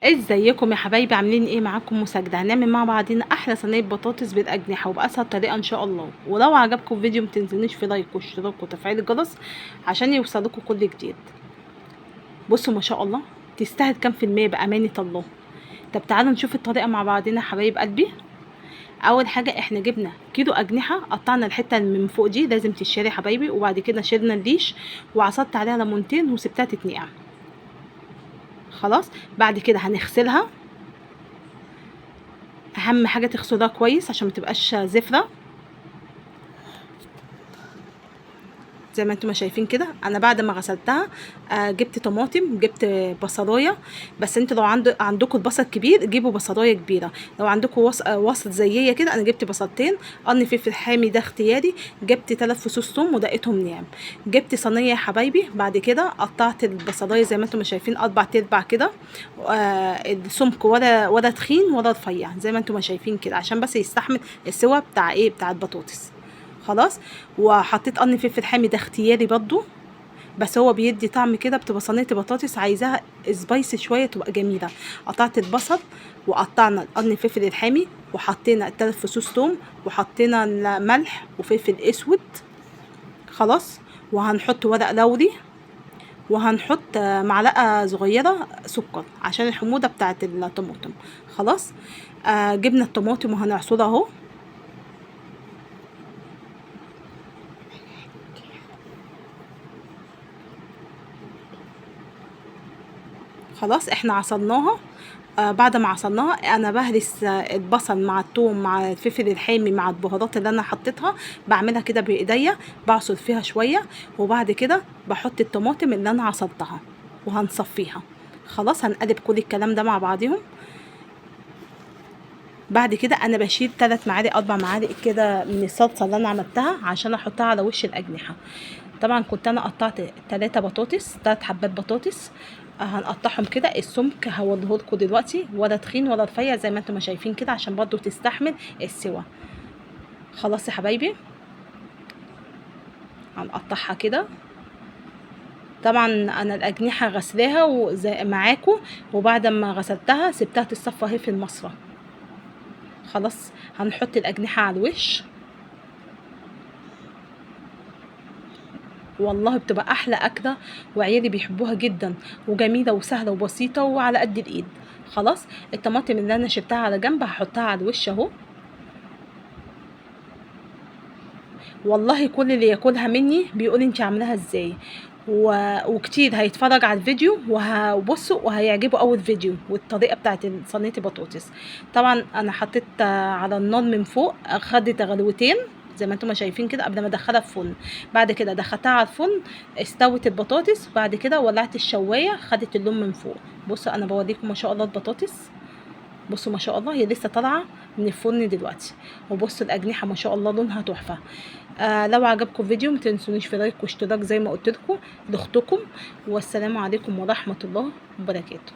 ازيكم يا حبايبي؟ عاملين ايه؟ معاكم مساجدة. هنعمل مع بعضينا احلى صينيه بطاطس بالاجنحه وباسهل طريقه ان شاء الله. ولو عجبكم الفيديو متنسونيش في لايك واشتراك وتفعيل الجرس عشان يوصلكم كل جديد. بصوا ما شاء الله تستاهل كام في المية بامانه الله. طب تعالوا نشوف الطريقه مع بعضينا حبايب قلبي. اول حاجه احنا جبنا كيلو اجنحه، قطعنا الحته اللي من فوق دي لازم تتشري يا حبايبي، وبعد كده شلنا الريش وعصرت عليها ليمونتين وسبتها تتنقع. خلاص بعد كده هنغسلها. اهم حاجه تغسلوها كويس عشان ما تبقاش زفره. زي ما انتم ما شايفين كده. انا بعد ما غسلتها جبت طماطم، جبت بصلايه. بس انتوا لو عندكم البصل كبير جيبوا بصلايه كبيره. لو عندكم وسط زييه كده انا جبت بصلتين. قرن فلفل حامي ده اختياري. جبت 3 فصوص ثوم ودقيتهم ناعم. جبت صينيه يا حبايبي. بعد كده قطعت البصلايه زي ما انتم ما شايفين 4 كده. السمك ولا تخين ولا رفيع زي ما انتم ما شايفين كده، عشان بس يستحمل السوا بتاع ايه، بتاع البطاطس. خلاص. وحطيت قرن فلفل حامي ده اختياري برضو، بس هو بيدي طعم كده. بتبقى صينيه بطاطس عايزاها سبايسي شويه تبقى جميله. قطعت البصل وقطعنا قرن الفلفل الحامي وحطينا 3 فصوص ثوم وحطينا ملح وفلفل اسود. خلاص. وهنحط ورق لوري وهنحط معلقه صغيره سكر عشان الحموضه بتاعه الطماطم. خلاص. جبنا الطماطم وهنعصرها اهو. خلاص احنا عصرناها. بعد ما عصرناها انا بهرس البصل مع الثوم مع الفلفل الحامي مع البهارات اللي انا حطيتها. بعملها كده بايديا، بعصر فيها شويه. وبعد كده بحط الطماطم اللي انا عصرتها وهنصفيها. خلاص هنقلب كل الكلام ده مع بعضهم. بعد كده انا بشيل 3 معالق 4 معالق كده من الصلصه اللي انا عملتها عشان احطها على وش الاجنحه. طبعا كنت انا قطعت 3 بطاطس، 3 حبات بطاطس. هنقطعهم كده. السمك هوريه لكم دلوقتي، ولا تخين ولا رفيع زي ما انتم ما شايفين كده عشان برضو تستحمل السوا. خلاص يا حبايبي هنقطعها كده. طبعا انا الاجنحه غسلاها وزي معاكم، وبعد ما غسلتها سبتها تتصفى اهي في المصفى. خلاص هنحط الاجنحه على الوش. والله بتبقى احلى اكله وعيالي بيحبوها جدا، وجميله وسهله وبسيطه وعلى قد الايد. خلاص. الطماطم اللي انا شلتها على جنب هحطها على الوش اهو. والله كل اللي ياكلها مني بيقول انت عاملاها ازاي. وكتير هيتفرج على الفيديو وبصوا وهيعجبه اول فيديو والطريقه بتاعت صينيه البطاطس. طبعا انا حطيت على النار من فوق، خدت غلوتين زي ما انتم ما شايفين كده قبل ما ادخلها في فرن. بعد كده دخلتها على الفرن استوت البطاطس. بعد كده ولعت الشوايه خدت اللون من فوق. بصوا انا بوريكم ما شاء الله البطاطس. بصوا ما شاء الله هي لسه طالعه من الفرن دلوقتي. وبصوا الاجنحه ما شاء الله لونها تحفه. لو عجبكم الفيديو متنسونيش في لايك واشتراك زي ما قلت لكم لاختكم. والسلام عليكم ورحمه الله وبركاته.